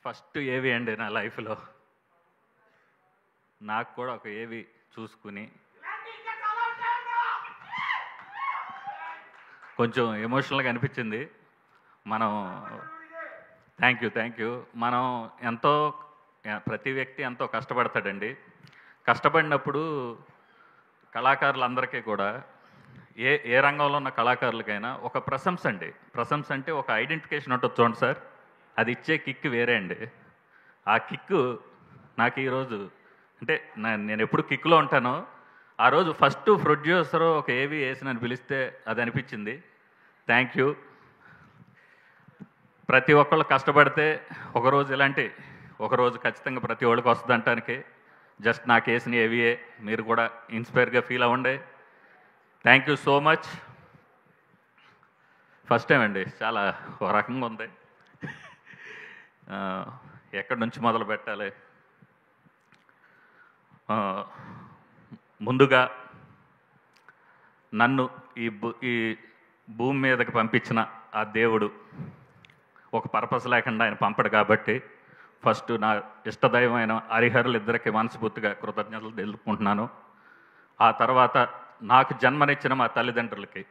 First ఏవి అండి నా లైఫ్లో. నాకు కూడా ఒక ఏవి చూసుకుని కొంచెం ఎమోషనల్గా అనిపించింది. మనం థ్యాంక్ యూ. మనం ఎంతో ప్రతి వ్యక్తి ఎంతో కష్టపడతాడండి. కష్టపడినప్పుడు కళాకారులందరికీ కూడా ఏ ఏ రంగంలో ఉన్న కళాకారులకైనా ఒక ప్రశంస అండి. ప్రశంస అంటే ఒక ఐడెంటిఫికేషన్ ఉంటుంది చూడండి సార్, అది ఇచ్చే కిక్ వేరే అండి. ఆ కిక్కు నాకు ఈరోజు అంటే నేను ఎప్పుడు కిక్లో ఉంటానో ఆ రోజు ఫస్ట్ ప్రొడ్యూసర్ ఒక ఏవి వేసి నన్ను పిలిస్తే అది అనిపించింది. Thank you. ప్రతి ఒక్కళ్ళు కష్టపడితే ఒకరోజు ఖచ్చితంగా ప్రతి ఒళ్ళకి వస్తుంది అంటానికి జస్ట్ నాకు వేసిన ఏవియే. మీరు కూడా ఇన్స్పైర్గా ఫీల్ అవ్వండి. Thank you so much. First time అండి, చాలా ఒక రకంగా ఉంది. ఎక్కడి నుంచి మొదలు పెట్టాలి? ముందుగా నన్ను ఈ భూమి మీదకి పంపించిన ఆ దేవుడు ఒక పర్పస్ లేకుండా ఆయన పంపడు కాబట్టి ఫస్ట్ నా ఇష్టదైవమైన హరిహరులు ఇద్దరికి మనస్ఫూర్తిగా కృతజ్ఞతలు తెలుపుకుంటున్నాను. ఆ తర్వాత నాకు జన్మనిచ్చిన మా తల్లిదండ్రులకి,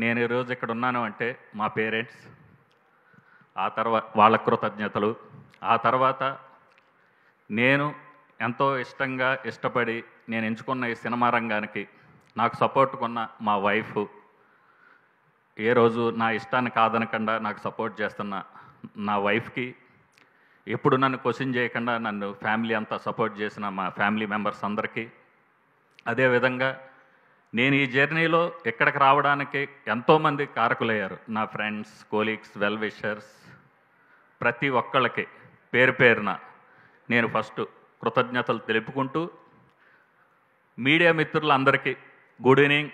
నేను ఈరోజు ఇక్కడ ఉన్నాను అంటే మా పేరెంట్స్, ఆ తర్వాత వాళ్ళ కృతజ్ఞతలు. ఆ తర్వాత నేను ఎంతో ఇష్టపడి నేను ఎంచుకున్న ఈ సినిమా రంగానికి నాకు సపోర్ట్ కొన్న మా వైఫ్, ఏ రోజు నా ఇష్టాన్ని కాదనకుండా నాకు సపోర్ట్ చేస్తున్న నా వైఫ్కి, ఎప్పుడు నన్ను క్వశ్చన్ చేయకుండా నన్ను ఫ్యామిలీ అంతా సపోర్ట్ చేసిన మా ఫ్యామిలీ మెంబర్స్ అందరికీ, అదేవిధంగా నేను ఈ జర్నీలో ఇక్కడికి రావడానికి ఎంతోమంది కారకులయ్యారు. నా ఫ్రెండ్స్, కోలీగ్స్, వెల్ విషర్స్, ప్రతి ఒక్కళ్ళకి పేరు పేరున నేను ఫస్ట్ కృతజ్ఞతలు తెలుపుకుంటూ, మీడియా మిత్రులందరికీ గుడ్ ఈవినింగ్.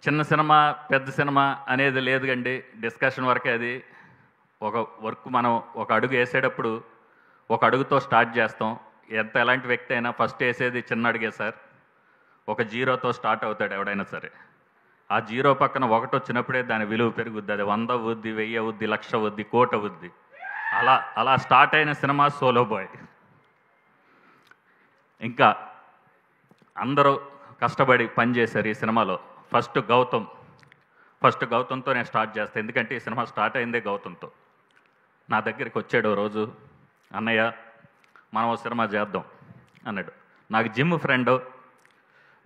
చిన్న సినిమా పెద్ద సినిమా అనేది లేదు కండి, డిస్కషన్ వరకే. అది ఒక వర్క్. మనం ఒక అడుగు వేసేటప్పుడు ఒక అడుగుతో స్టార్ట్ చేస్తాం. ఎలాంటి వ్యక్తి అయినా ఫస్ట్ వేసేది చిన్న అడుగే సార్. ఒక జీరోతో స్టార్ట్ అవుతాడు ఎవడైనా సరే. ఆ జీరో పక్కన ఒకటి వచ్చినప్పుడే దాని విలువ పెరుగుద్ది. అది 100 అవుద్ది, 1000 అవుద్ది, 1,00,000 అవుద్ది, 1,00,00,000 అవుద్ది. అలా స్టార్ట్ అయిన సినిమా సోలో బాయ్. ఇంకా అందరూ కష్టపడి పనిచేశారు ఈ సినిమాలో. ఫస్ట్ గౌతమ్తో నేను స్టార్ట్ చేస్తాను, ఎందుకంటే ఈ సినిమా స్టార్ట్ అయిందే గౌతమ్తో. నా దగ్గరికి వచ్చాడు రోజు, అన్నయ్య మనం ఒక సినిమా చేద్దాం అన్నాడు. నాకు జిమ్ ఫ్రెండ్.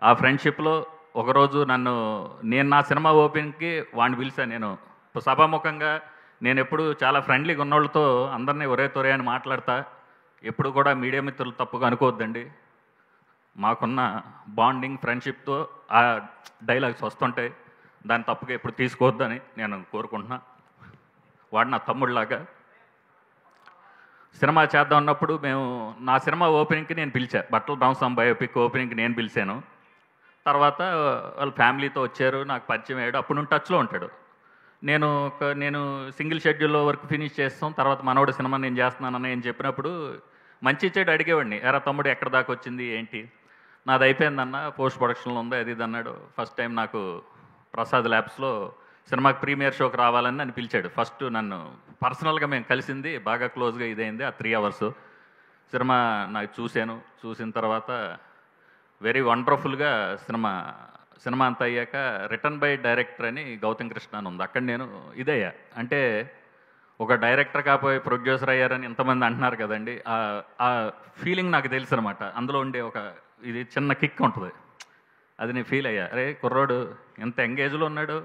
ఆ ఫ్రెండ్షిప్లో ఒకరోజు నేను నా సినిమా ఓపెనింగ్కి వాడిని పిలిచాను. నేను సభాముఖంగా నేను ఎప్పుడు చాలా ఫ్రెండ్లీగా ఉన్నోళ్ళతో అందరినీ ఒరే తొరే అని మాట్లాడతా. ఎప్పుడు కూడా మీడియా మిత్రులు తప్పుగా అనుకోవద్దండి. మాకున్న బాండింగ్ ఫ్రెండ్షిప్తో ఆ డైలాగ్స్ వస్తుంటాయి, దాన్ని తప్పుగా ఎప్పుడు తీసుకోవద్దని నేను కోరుకుంటున్నా. వాడు నా తమ్ముళ్ళలాగా. సినిమా చేద్దాం అన్నప్పుడు నా సినిమా ఓపెనింగ్కి నేను పిలిచా. బట్టల రామస్వామి బయోపిక్ ఓపెనింగ్కి నేను పిలిచాను. తర్వాత వాళ్ళ ఫ్యామిలీతో వచ్చారు, నాకు పరిచయం అయ్యాడు. అప్పుడు నుండి టచ్లో ఉంటాడు. నేను సింగిల్ షెడ్యూల్లో వర్క్ ఫినిష్ చేస్తాం. తర్వాత మనోడు సినిమా నేను చేస్తున్నానని నేను చెప్పినప్పుడు మంచి చెడు అడిగేవాడిని, ఎరా తమ్ముడు ఎక్కడ దాకా వచ్చింది ఏంటి? నాది అయిపోయిందన్న, పోస్ట్ ప్రొడక్షన్లో ఉంది అది ఇది అన్నాడు. ఫస్ట్ టైం నాకు ప్రసాద్ ల్యాబ్స్లో సినిమాకి ప్రీమియర్ షోకి రావాలని నన్ను పిలిచాడు. ఫస్ట్ నన్ను పర్సనల్గా మేము కలిసింది, బాగా క్లోజ్గా ఇదైంది ఆ 3 అవర్స్. సినిమా నాకు చూసిన తర్వాత వెరీ వండర్ఫుల్గా సినిమా అంతా అయ్యాక రిటర్న్ బై డైరెక్టర్ అని గౌతమ్ కృష్ణ అని ఉంది. అక్కడ నేను ఇదయ్యా. అంటే ఒక డైరెక్టర్ కాపోయి ప్రొడ్యూసర్ అయ్యారని ఎంతమంది అంటున్నారు కదండి, ఆ ఫీలింగ్ నాకు తెలుసు అనమాట. అందులో ఉండే ఇది చిన్న కిక్ ఉంటుంది, అది నేను ఫీల్ అయ్యా. అరే కుర్రోడు ఎంత ఎంగేజ్లో ఉన్నాడు,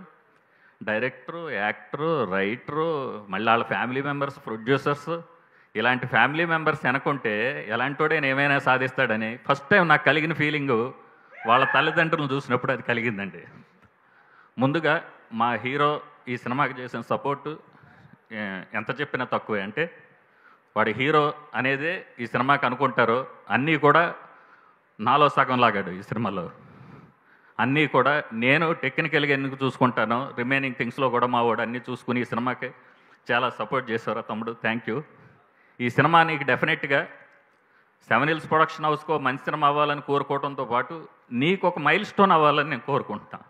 డైరెక్టరు, యాక్టరు, రైటరు, మళ్ళీ వాళ్ళ ఫ్యామిలీ మెంబర్స్, ప్రొడ్యూసర్స్. ఇలాంటి ఫ్యామిలీ మెంబర్స్ వెనకుంటే ఎలాంటోడే ఏమైనా సాధిస్తాడని ఫస్ట్ టైం నాకు కలిగిన ఫీలింగు వాళ్ళ తల్లిదండ్రులను చూసినప్పుడు అది కలిగిందండి. ముందుగా మా హీరో ఈ సినిమాకి చేసిన సపోర్టు ఎంత చెప్పినా తక్కువే. అంటే వాడి హీరో అనేదే ఈ సినిమాకి అనుకుంటారు. అన్నీ కూడా నాలో సగం లాగాడు ఈ సినిమాలో. అన్నీ కూడా నేను టెక్నికల్గా ఎందుకు చూసుకుంటాను, రిమైనింగ్ థింగ్స్లో కూడా మా వాడు అన్నీ చూసుకుని ఈ సినిమాకి చాలా సపోర్ట్ చేశారు తమ్ముడు. Thank you. ఈ సినిమా నీకు డెఫినెట్గా 7 Hills ప్రొడక్షన్ హౌస్కో మంచి సినిమా అవ్వాలని కోరుకోవడంతో పాటు నీకు ఒక మైల్ స్టోన్ అవ్వాలని నేను కోరుకుంటున్నాను.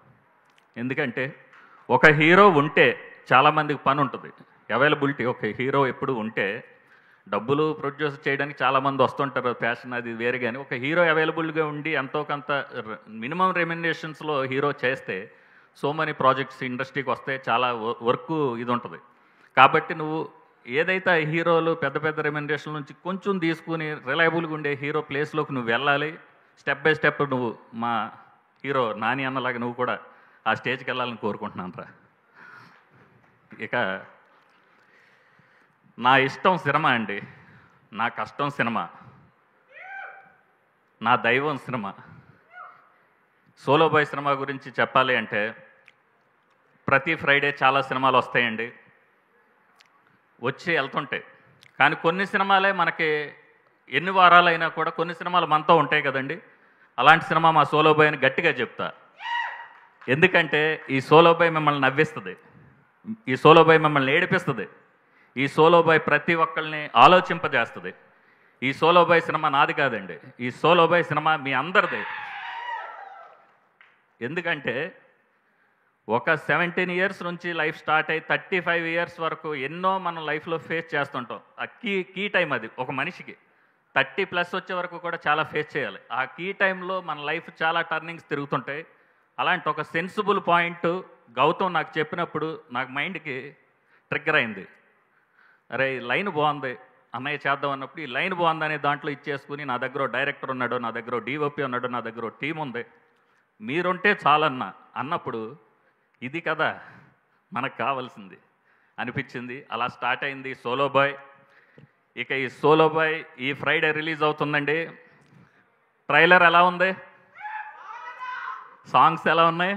ఎందుకంటే ఒక హీరో ఉంటే చాలామందికి పని ఉంటుంది. అవైలబిలిటీ ఒక హీరో ఎప్పుడు ఉంటే డబ్బులు ప్రొడ్యూస్ చేయడానికి చాలామంది వస్తుంటారు, ప్యాషన్ అది వేరే. కానీ ఒక హీరో అవైలబుల్గా ఉండి ఎంతో కొంత మినిమం రెమ్యునరేషన్స్లో హీరో చేస్తే సో మెనీ ప్రాజెక్ట్స్ ఇండస్ట్రీకి వస్తే చాలా వర్క్ ఇది ఉంటుంది. కాబట్టి నువ్వు ఏదైతే హీరోలు పెద్ద పెద్ద రెమ్యునరేషన్ నుంచి కొంచెం తీసుకుని రిలయబుల్గా ఉండే హీరో ప్లేస్లోకి నువ్వు వెళ్ళాలి. స్టెప్ బై స్టెప్ నువ్వు మా హీరో నాని అన్నలాగా నువ్వు కూడా ఆ స్టేజ్కి వెళ్ళాలని కోరుకుంటున్నాను రా. ఇక నా ఇష్టం సినిమా అండి, నా కష్టం సినిమా, నా దైవం సినిమా. సోలో బాయ్ సినిమా గురించి చెప్పాలి అంటే ప్రతి ఫ్రైడే చాలా సినిమాలు వస్తాయండి, వచ్చి వెళ్తుంటాయి. కానీ కొన్ని సినిమాలే మనకి ఎన్ని వారాలైనా కూడా కొన్ని సినిమాలు మనతో ఉంటాయి కదండి. అలాంటి సినిమా మా సోలో బాయ్ అని గట్టిగా చెప్తా. ఎందుకంటే ఈ సోలో బాయ్ మిమ్మల్ని నవ్విస్తుంది, ఈ సోలో బాయ్ మిమ్మల్ని ఏడిపిస్తుంది, ఈ సోలో బాయ్ ప్రతి ఒక్కరిని ఆలోచింపజేస్తుంది. ఈ సోలో బాయ్ సినిమా నాది కాదండి, ఈ సోలో బాయ్ సినిమా మీ అందరిది. ఎందుకంటే ఒక 17 ఇయర్స్ నుంచి లైఫ్ స్టార్ట్ అయ్యి 35 ఇయర్స్ వరకు ఎన్నో మనం లైఫ్లో ఫేస్ చేస్తుంటాం. ఆ కీ టైం అది ఒక మనిషికి 30+ వచ్చే వరకు కూడా చాలా ఫేస్ చేయాలి. ఆ కీ టైంలో మన లైఫ్ చాలా టర్నింగ్స్ తిరుగుతుంటాయి. అలాంటి ఒక సెన్సిబుల్ పాయింట్ గౌతమ్ నాకు చెప్పినప్పుడు నాకు మైండ్కి ట్రిగ్గర్ అయింది. అరే ఈ లైన్ బాగుంది అన్నయ్య చేద్దాం అన్నప్పుడు ఈ లైన్ బాగుంది అనే దాంట్లో ఇచ్చేసుకుని నా దగ్గర డైరెక్టర్ ఉన్నాడు, నా దగ్గర డిఓపి ఉన్నాడు, నా దగ్గర టీం ఉంది, మీరుంటే చాలన్నా అన్నప్పుడు ఇది కదా మనకు కావాల్సింది అనిపించింది. అలా స్టార్ట్ అయింది సోలో బాయ్. ఇక ఈ సోలో బాయ్ ఈ ఫ్రైడే రిలీజ్ అవుతుందండి. ట్రైలర్ ఎలా ఉంది, సాంగ్స్ ఎలా ఉన్నాయి,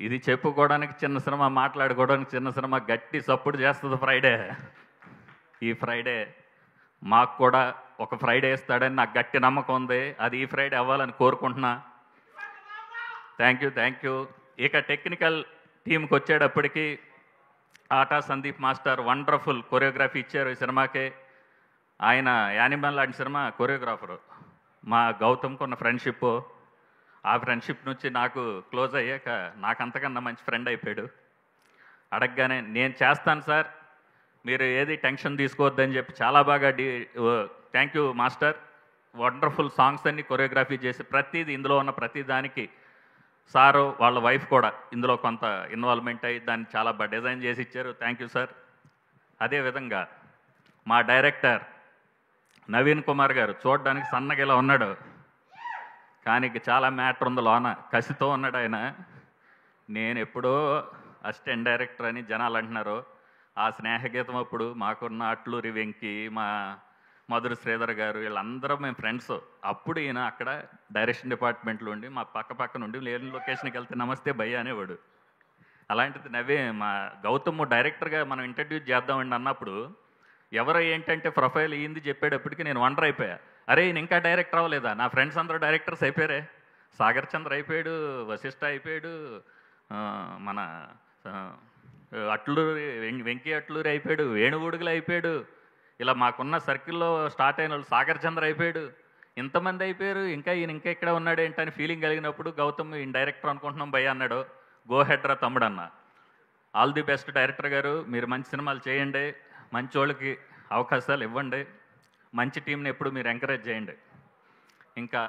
ఇది చెప్పుకోవడానికి చిన్న సినిమా, మాట్లాడుకోవడానికి చిన్న సినిమా, గట్టి సపోర్ట్ చేస్తుంది ఫ్రైడే. ఈ ఫ్రైడే మాకు కూడా ఒక ఫ్రైడే ఇస్తాడని నాకు గట్టి నమ్మకం ఉంది. అది ఈ ఫ్రైడే అవ్వాలని కోరుకుంటున్నా. Thank you. ఇక టెక్నికల్ టీంకి వచ్చేటప్పటికి ఆటా సందీప్ మాస్టర్ వండర్ఫుల్ కొరియోగ్రఫీ ఇచ్చారు ఈ సినిమాకే. ఆయన యానిమల్ లాంటి సినిమా కొరియోగ్రాఫరు. మా గౌతమ్కి ఉన్న ఫ్రెండ్షిప్, ఆ ఫ్రెండ్షిప్ నుంచి నాకు క్లోజ్ అయ్యాక నాకు అంతకన్నా మంచి ఫ్రెండ్ అయిపోయాడు. అడగగానే నేను చేస్తాను సార్, మీరు ఏది టెన్షన్ తీసుకోవద్దని చెప్పి చాలా బాగా thank you master. Wonderful songs అన్ని కొరియోగ్రఫీ చేసి ప్రతిదీ ఇందులో ఉన్న ప్రతి దానికి సారు వాళ్ళ వైఫ్ కూడా ఇందులో కొంత ఇన్వాల్వ్మెంట్ అయ్యి దాన్ని చాలా బాగా డిజైన్ చేసి ఇచ్చారు. Thank you sir. అదేవిధంగా మా డైరెక్టర్ నవీన్ కుమార్ గారు చూడడానికి సన్నగా ఇలా ఉన్నాడు, కానీ చాలా మ్యాటర్ ఉంది లోన, కసితో ఉన్నాడు ఆయన. నేను ఎప్పుడో అసిస్టెంట్ డైరెక్టర్ అని జనాలు అంటున్నారు. ఆ స్నేహగీతం అప్పుడు మాకున్న అట్లూరి వెంకి, మా మధుర శ్రీధర్ గారు, వీళ్ళందరూ మేము ఫ్రెండ్స్. అప్పుడు ఈయన అక్కడ డైరెక్షన్ డిపార్ట్మెంట్లో ఉండి మా పక్క నుండి లేని లొకేషన్కి వెళ్తే నమస్తే భయ్య అనేవాడు. అలాంటిది మా గౌతమ్ డైరెక్టర్గా మనం ఇంట్రడ్యూస్ చేద్దామండి అన్నప్పుడు ఎవరో ఏంటంటే ప్రొఫైల్ అయ్యింది చెప్పేటప్పటికి నేను వండర్ అయిపోయా. అరే ఈయన ఇంకా డైరెక్టర్ అవ్వలేదా? నా ఫ్రెండ్స్ అందరూ డైరెక్టర్స్ అయిపోయారే. సాగర్ చంద్ర అయిపోయాడు, వశిష్ఠ అయిపోయాడు, మన అట్లూరి వెంకీ అట్లూరి అయిపోయాడు, వేణుగూడుగులు అయిపోయాడు. ఇలా మాకున్న సర్కిల్లో స్టార్ట్ అయిన వాళ్ళు సాగర్ చంద్ర అయిపోయాడు. ఇంతమంది అయిపోయారు, ఇంకా ఈయన ఇంకా ఇక్కడ ఉన్నాడు ఏంటని ఫీలింగ్ కలిగినప్పుడు గౌతమ్ ఈయన డైరెక్టర్ అనుకుంటున్నాం భయ్య అన్నాడు. గో హెడ్ రా తమ్ముడు అన్న. ఆల్ ది బెస్ట్ డైరెక్టర్ గారు, మీరు మంచి సినిమాలు చేయండి, మంచి వాళ్ళకి అవకాశాలు ఇవ్వండి, మంచి టీంని ఎప్పుడు మీరు ఎంకరేజ్ చేయండి. ఇంకా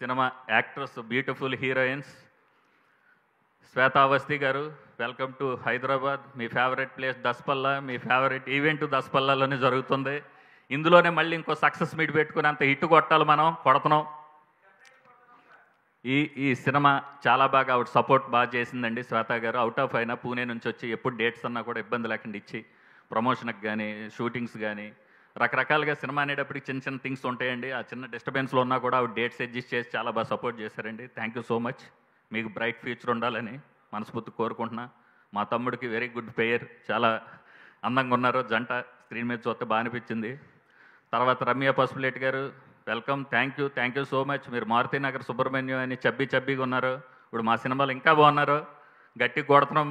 సినిమా యాక్టర్స్, బ్యూటిఫుల్ హీరోయిన్స్, శ్వేతావస్తి గారు వెల్కమ్ టు హైదరాబాద్. మీ ఫేవరెట్ ప్లేస్ దసపల్లా, మీ ఫేవరెట్ ఈవెంట్ దసపల్లాలోనే జరుగుతుంది. ఇందులోనే మళ్ళీ ఇంకో సక్సెస్ మీట్ పెట్టుకుని అంత హిట్ కొట్టాలి, మనం కొడుతున్నాం. ఈ సినిమా చాలా బాగా ఆవిడ సపోర్ట్ బాగా చేసిందండి శ్వేత గారు. అవుట్ ఆఫ్ అయినా పూణే నుంచి వచ్చి ఎప్పుడు డేట్స్ అన్నా కూడా ఇబ్బంది లేకుండా ఇచ్చి ప్రమోషన్కి కానీ షూటింగ్స్ కానీ రకరకాలుగా సినిమా అనేటప్పటికి చిన్న చిన్న థింగ్స్ ఉంటాయండి. ఆ చిన్న డిస్టర్బెన్స్లో ఉన్నా కూడా ఆవిడ డేట్స్ అడ్జస్ట్ చేసి చాలా బాగా సపోర్ట్ చేశారండి. Thank you so much. మీకు బ్రైట్ ఫ్యూచర్ ఉండాలని మనస్ఫూర్తి కోరుకుంటున్నా. మా తమ్ముడికి వెరీ గుడ్ పేర్, చాలా అందంగా ఉన్నారు జంట, స్క్రీన్ మీద చూస్తే బాగా అనిపించింది. తర్వాత రమ్య పసుపులేటి గారు welcome, thank you so much. మీరు మారుతి నగర్ సుబ్రహ్మణ్యం అని చబ్బీగా ఉన్నారు, ఇప్పుడు మా సినిమాలు ఇంకా బాగున్నారు, గట్టి కొడుతున్నాం.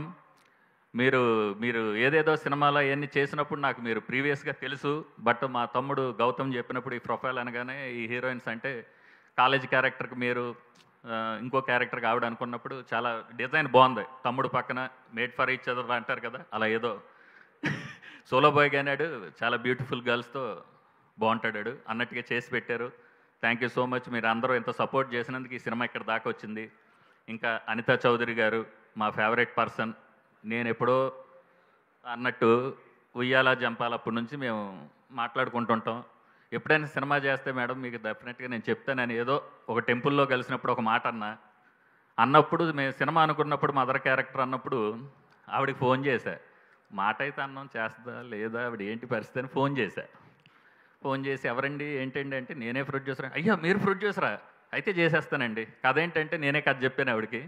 మీరు ఏదేదో సినిమాలో అవన్నీ చేసినప్పుడు నాకు మీరు ప్రీవియస్గా తెలుసు. బట్ మా తమ్ముడు గౌతమ్ చెప్పినప్పుడు ఈ ప్రొఫైల్ అనగానే ఈ హీరోయిన్స్ అంటే కాలేజ్ క్యారెక్టర్కి మీరు ఇంకో క్యారెక్టర్కి ఆవిడ అనుకున్నప్పుడు చాలా డిజైన్ బాగుంది. తమ్ముడు పక్కన మేడ్ ఫర్ ఈచ్ అదర్ అంటారు కదా, అలా ఏదో సోలో బాయ్గా అన్నాడు. చాలా బ్యూటిఫుల్ గర్ల్స్తో బాగుంటాడు అన్నట్టుగా చేసి పెట్టారు. Thank you so much. మీరు అందరూ ఎంత సపోర్ట్ చేసినందుకు ఈ సినిమా ఇక్కడ దాకా వచ్చింది. ఇంకా అనితా చౌదరి గారు మా ఫేవరెట్ పర్సన్. నేను ఎప్పుడో అన్నట్టు ఉయ్యాల జంపాల అప్పటి నుంచి మేము మాట్లాడుకుంటుంటాం. ఎప్పుడైనా సినిమా చేస్తే మేడం మీకు డెఫినెట్గా నేను చెప్తానని ఏదో ఒక టెంపుల్లో కలిసినప్పుడు ఒక మాట అన్నప్పుడు మేము సినిమా అనుకున్నప్పుడు మదర్ క్యారెక్టర్ అన్నప్పుడు ఆవిడకి ఫోన్ చేశా. మాట అయితే అన్నం చేస్తుందా లేదా ఆవిడ ఏంటి పరిస్థితి అని ఫోన్ చేసి ఎవరండి ఏంటండి అంటే నేనే ప్రొడ్యూసర్. అయ్యా మీరు ప్రొడ్యూసరా, అయితే చేసేస్తానండి. కథ ఏంటంటే నేనే కథ చెప్పాను ఆవిడకి.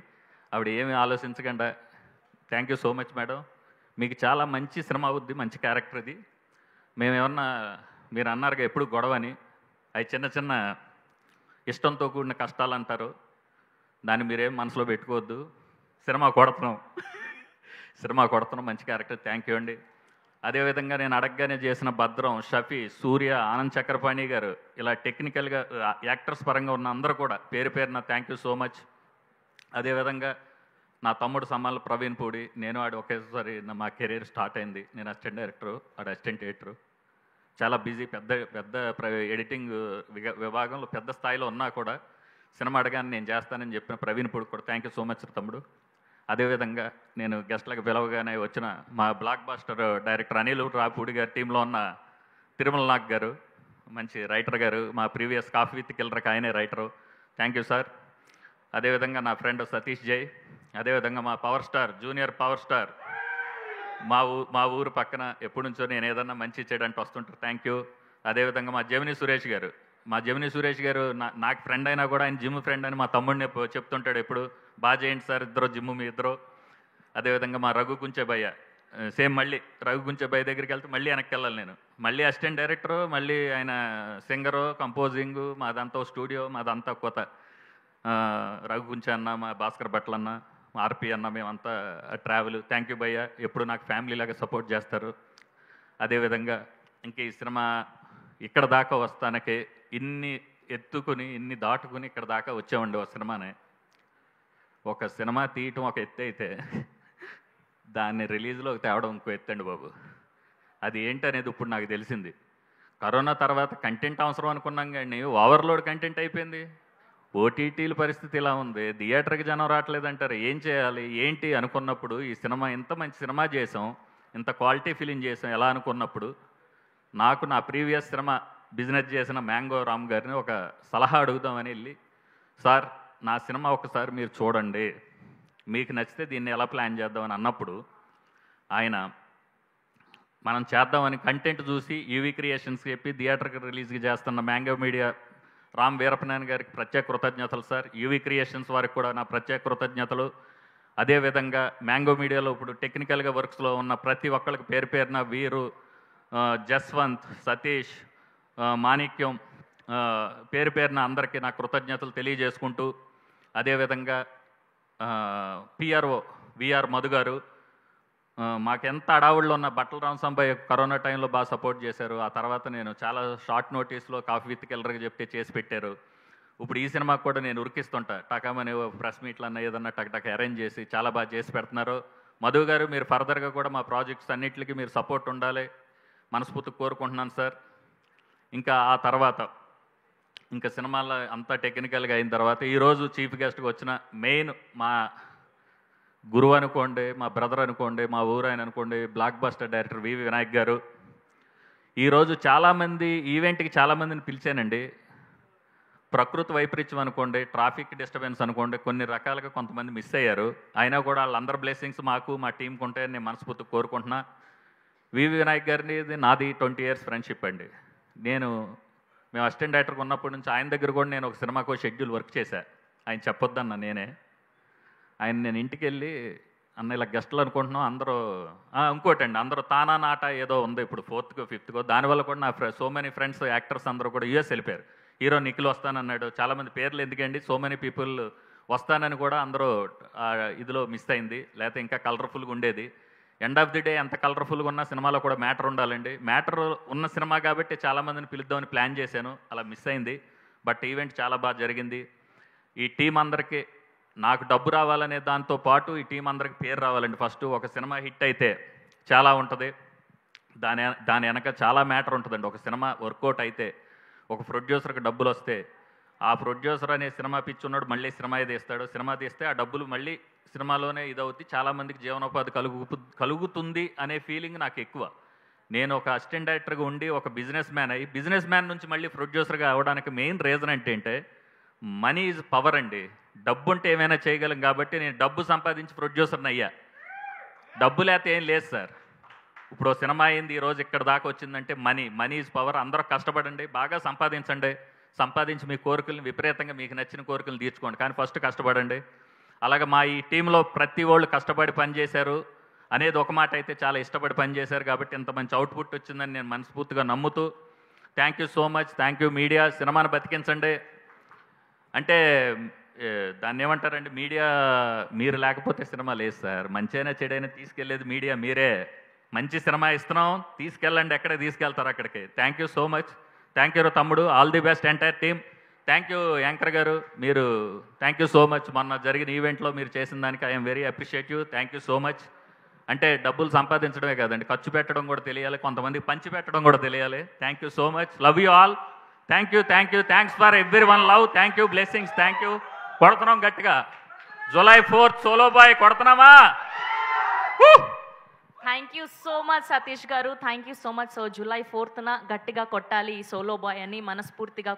ఆవిడ ఏమి ఆలోచించకుండా thank you so much madam, మీకు చాలా మంచి సినిమా అవుద్ది, మంచి క్యారెక్టర్ ఇది. మేమేమన్నా మీరు అన్నారుగా ఎప్పుడు గొడవని, అవి చిన్న చిన్న ఇష్టంతో కూడిన కష్టాలు అంటారు, దాన్ని మీరేం మనసులో పెట్టుకోవద్దు. సినిమా కొడుతున్నాం మంచి క్యారెక్టర్. థ్యాంక్ యూ అండి. అదేవిధంగా నేను అడగగానే చేసిన భద్రం, షఫీ, సూర్య, ఆనంద్ చక్రపాణి గారు, ఇలా టెక్నికల్గా యాక్టర్స్ పరంగా ఉన్న అందరూ కూడా పేరు పేరున థ్యాంక్ యూ సో మచ్. అదేవిధంగా నా తమ్ముడు సమ్మాల్ ప్రవీణ్ పూడి, నేను ఆడు ఒకేసారి మా కెరీర్ స్టార్ట్ అయింది. నేను అసిస్టెంట్ డైరెక్టరు, ఆడు అసిస్టెంట్ ఎడిటరు. చాలా బిజీ, పెద్ద ఎడిటింగ్ విభాగంలో పెద్ద స్థాయిలో ఉన్నా కూడా సినిమా అడగానే నేను చేస్తానని చెప్పిన ప్రవీణ్ పూడి కూడా థ్యాంక్ యూ సో మచ్ తమ్ముడు. అదేవిధంగా నేను గెస్ట్లకు పిలవగానే వచ్చిన మా blockbuster director Anil Ravipudi గారి టీంలో ఉన్న తిరుమల నాగ్ గారు, మంచి రైటర్ గారు, మా ప్రీవియస్ కాఫీ విత్ కిల్లర్కి ఆయనే రైటరు. Thank you sir. అదేవిధంగా నా ఫ్రెండ్ సతీష్ జై, అదేవిధంగా మా power star, junior power star, మా ఊరు పక్కన ఎప్పటి నుంచో నేను ఏదన్నా మంచి చేయడానికి వస్తుంటారు. Thank you. అదేవిధంగా మా జమిని సురేష్ గారు నాకు ఫ్రెండ్ అయినా కూడా ఆయన జిమ్ ఫ్రెండ్ అని మా తమ్ముడిని చెప్తుంటాడు ఎప్పుడు, బాగా చేయండి సార్ ఇద్దరు జిమ్ మీ ఇద్దరు. అదేవిధంగా మా రఘు కుంచెబయ్య సేమ్, మళ్ళీ రఘు కుంచెబయ్య దగ్గరికి వెళ్తే మళ్ళీ వెనక్కి వెళ్ళాలి నేను, మళ్ళీ అసిస్టెంట్ డైరెక్టరు, మళ్ళీ ఆయన సింగరు, కంపోజింగు, మాదంతా స్టూడియో, మాదంతా కొత్త. రఘు కుంచె అన్న, మా భాస్కర్ భట్ల అన్న, మా ఆర్పి అన్న, మేమంతా ట్రావెల్. థ్యాంక్ యూ భయ్య, ఎప్పుడు నాకు ఫ్యామిలీ లాగా సపోర్ట్ చేస్తారు. అదేవిధంగా ఇంక ఈ సినిమా ఇక్కడ దాకా వస్తానకే ఇన్ని ఎత్తుకుని ఇన్ని దాటుకుని ఇక్కడ దాకా వచ్చామండి. ఒక సినిమా తీయటం ఒక ఎత్తు అయితే దాన్ని రిలీజ్లోకి తేవడం ఇంకో ఎత్తండి బాబు. అది ఏంటనేది ఇప్పుడు నాకు తెలిసింది. కరోనా తర్వాత కంటెంట్ అవసరం అనుకున్నాం కానీ ఓవర్లోడ్ కంటెంట్ అయిపోయింది. ఓటీటీల పరిస్థితి ఇలా ఉంది, థియేటర్కి జనం రావట్లేదంటారు, ఏం చేయాలి ఏంటి అనుకున్నప్పుడు ఈ సినిమా ఇంత మంచి సినిమా చేసాం, ఇంత క్వాలిటీ ఫిలిం చేసాం ఎలా అనుకున్నప్పుడు నాకు నా ప్రీవియస్ సినిమా బిజినెస్ చేసిన మ్యాంగో రామ్ గారిని ఒక సలహా అడుగుదామని వెళ్ళి, సార్ నా సినిమా ఒకసారి మీరు చూడండి, మీకు నచ్చితే దీన్ని ఎలా ప్లాన్ చేద్దామని అన్నప్పుడు ఆయన మనం చేద్దామని కంటెంట్ చూసి యూవీ క్రియేషన్స్ చెప్పి థియేటర్కి రిలీజ్కి చేస్తున్న మ్యాంగో మీడియా రామ్ వీరపనాయన్ గారికి ప్రత్యేక కృతజ్ఞతలు సార్. యూవీ క్రియేషన్స్ వారికి కూడా నా ప్రత్యేక కృతజ్ఞతలు. అదేవిధంగా మ్యాంగో మీడియాలో ఇప్పుడు టెక్నికల్గా వర్క్స్లో ఉన్న ప్రతి ఒక్కరికి పేరు పేరున వీరు, జస్వంత్, సతీష్, మాణిక్యం, పేరు పేరున అందరికీ నా కృతజ్ఞతలు తెలియజేసుకుంటూ, అదేవిధంగా పిఆర్ఓ విఆర్ మధు గారు మాకెంత అడావుల్లో ఉన్న బట్టల రామసాంబయ్య కరోనా టైంలో బాగా సపోర్ట్ చేశారు. ఆ తర్వాత నేను చాలా షార్ట్ నోటీస్లో కాఫీ విత్ కిల్లర్కి చెప్తే చేసి పెట్టారు. ఇప్పుడు ఈ సినిమాకి కూడా నేను ఉరికిస్తుంటా, టకామని ప్రెస్ మీట్లు అన్న ఏదన్నా టక్ అరేంజ్ చేసి చాలా బాగా చేసి పెడుతున్నారు. మధు గారు మీరు ఫర్దర్గా కూడా మా ప్రాజెక్ట్స్ అన్నింటికి మీరు సపోర్ట్ ఉండాలి మనస్ఫూర్తిగా కోరుకుంటున్నాను సార్. ఇంకా ఆ తర్వాత ఇంకా సినిమాలో అంతా టెక్నికల్గా అయిన తర్వాత ఈరోజు చీఫ్ గెస్ట్గా వచ్చిన మెయిన్ మా గురువు అనుకోండి, మా బ్రదర్ అనుకోండి, మా ఊరు ఆయన అనుకోండి, బ్లాక్ బస్టర్ డైరెక్టర్ వివి వినాయక్ గారు. ఈరోజు చాలామంది ఈవెంట్కి చాలామందిని పిలిచానండి. ప్రకృతి వైపరీత్యం అనుకోండి, ట్రాఫిక్ డిస్టర్బెన్స్ అనుకోండి, కొన్ని రకాలుగా కొంతమంది మిస్ అయ్యారు. అయినా కూడా వాళ్ళందరి బ్లెస్సింగ్స్ మాకు మా టీంకి ఉంటాయని నేను మనస్ఫూర్తిగా కోరుకుంటున్నా. వివి వినాయక్ గారిని నాది 20 years ఫ్రెండ్షిప్ అండి. మేము అసిస్టెంట్ డైరెక్టర్గా ఉన్నప్పటి నుంచి ఆయన దగ్గర కూడా నేను ఒక సినిమాకు షెడ్యూల్ వర్క్ చేశా. ఆయన చెప్పొద్దన్న నేనే నేను ఇంటికి వెళ్ళి అన్న ఇలా గెస్టులు అనుకుంటున్నాం అందరూ, ఇంకోటండి అందరూ తానా నాట ఏదో ఉంది ఇప్పుడు 4th, 5th దానివల్ల కూడా నా సో మెనీ ఫ్రెండ్స్ యాక్టర్స్ అందరూ కూడా యూఎస్ వెళ్ళిపోయారు. హీరో నిఖిల్ వస్తానన్నాడు, చాలామంది పేర్లు ఎందుకండి, సో మెనీ పీపుల్ వస్తానని కూడా అందరూ ఇదిలో మిస్ అయింది, లేకపోతే ఇంకా కలర్ఫుల్గా ఉండేది. ఎండ్ ఆఫ్ ది డే ఎంత కలర్ఫుల్గా ఉన్న సినిమాలో కూడా మ్యాటర్ ఉండాలండి. మ్యాటర్ ఉన్న సినిమా కాబట్టి చాలామందిని పిలుద్దామని ప్లాన్ చేశాను, అలా మిస్ అయింది. బట్ ఈవెంట్ చాలా బాగా జరిగింది. ఈ టీం అందరికీ నాకు డబ్బు రావాలనే దాంతో పాటు ఈ టీం అందరికి పేరు రావాలండి. ఫస్ట్ ఒక సినిమా హిట్ అయితే చాలా ఉంటుంది, దాని వెనక చాలా మ్యాటర్ ఉంటుందండి. ఒక సినిమా వర్కౌట్ అయితే ఒక ప్రొడ్యూసర్కి డబ్బులు వస్తే ఆ ప్రొడ్యూసర్ అనే సినిమా పిచ్చున్నాడు మళ్ళీ సినిమా తీస్తాడు. సినిమా తీస్తే ఆ డబ్బులు మళ్ళీ సినిమాలోనే ఇదవుద్ది, చాలామందికి జీవనోపాధి కలుగుతుంది అనే ఫీలింగ్ నాకు ఎక్కువ. నేను ఒక అసిస్టెంట్ డైరెక్టర్గా ఉండి ఒక బిజినెస్ మ్యాన్ అయ్యి బిజినెస్ మ్యాన్ నుంచి మళ్ళీ ప్రొడ్యూసర్గా అవ్వడానికి మెయిన్ రీజన్ ఏంటంటే మనీ ఈజ్ పవర్ అండి. డబ్బు ఉంటే ఏమైనా చేయగలం కాబట్టి నేను డబ్బు సంపాదించి ప్రొడ్యూసర్ని అయ్యా. డబ్బు లేకపోతే ఏం లేదు సార్. ఇప్పుడు సినిమా అయింది ఈరోజు ఇక్కడ దాకా వచ్చిందంటే మనీ ఈజ్ పవర్. అందరూ కష్టపడండి, బాగా సంపాదించండి, సంపాదించి మీ కోరికలను విపరీతంగా మీకు నచ్చిన కోరికలు తీర్చుకోండి, కానీ ఫస్ట్ కష్టపడండి. అలాగే మా ఈ టీంలో ప్రతి వాళ్ళు కష్టపడి పనిచేశారు అనేది ఒక మాట అయితే చాలా ఇష్టపడి పనిచేశారు కాబట్టి ఇంత మంచి అవుట్పుట్ వచ్చిందని నేను మనస్ఫూర్తిగా నమ్ముతూ thank you so much. Thank you media, సినిమాను బతికించండి. అంటే దాన్ని ఏమంటారండి, మీడియా మీరు లేకపోతే సినిమా లేదు సార్. మంచైనా చెడైనా తీసుకెళ్లేది మీడియా మీరే. మంచి సినిమా ఇస్తున్నాం, తీసుకెళ్ళండి, ఎక్కడికి తీసుకెళ్తారు అక్కడికి. Thank you so much. Thank you తమ్ముడు, all the best entire team. Thank you anchor గారు, మీరు థ్యాంక్ యూ సో మచ్. మొన్న జరిగిన ఈవెంట్లో మీరు చేసిన దానికి I'm very appreciate you. Thank you so much. అంటే డబ్బులు సంపాదించడమే కాదండి, ఖర్చు పెట్టడం కూడా తెలియాలి, కొంతమందికి పంచి పెట్టడం కూడా తెలియాలి. Thank you so much, love you all. Thank you, thanks for everyone love. Thank you, blessings. Thank you. కొడుతున్నాం గట్టిగా, జూలై 4th సోలో బాయ్ కొడుతున్నామా? Thank you so much Satish గారు, thank you so much. So July 4th గట్టిగా కొట్టాలి ఈ Solo bye అని మనస్ఫూర్తిగా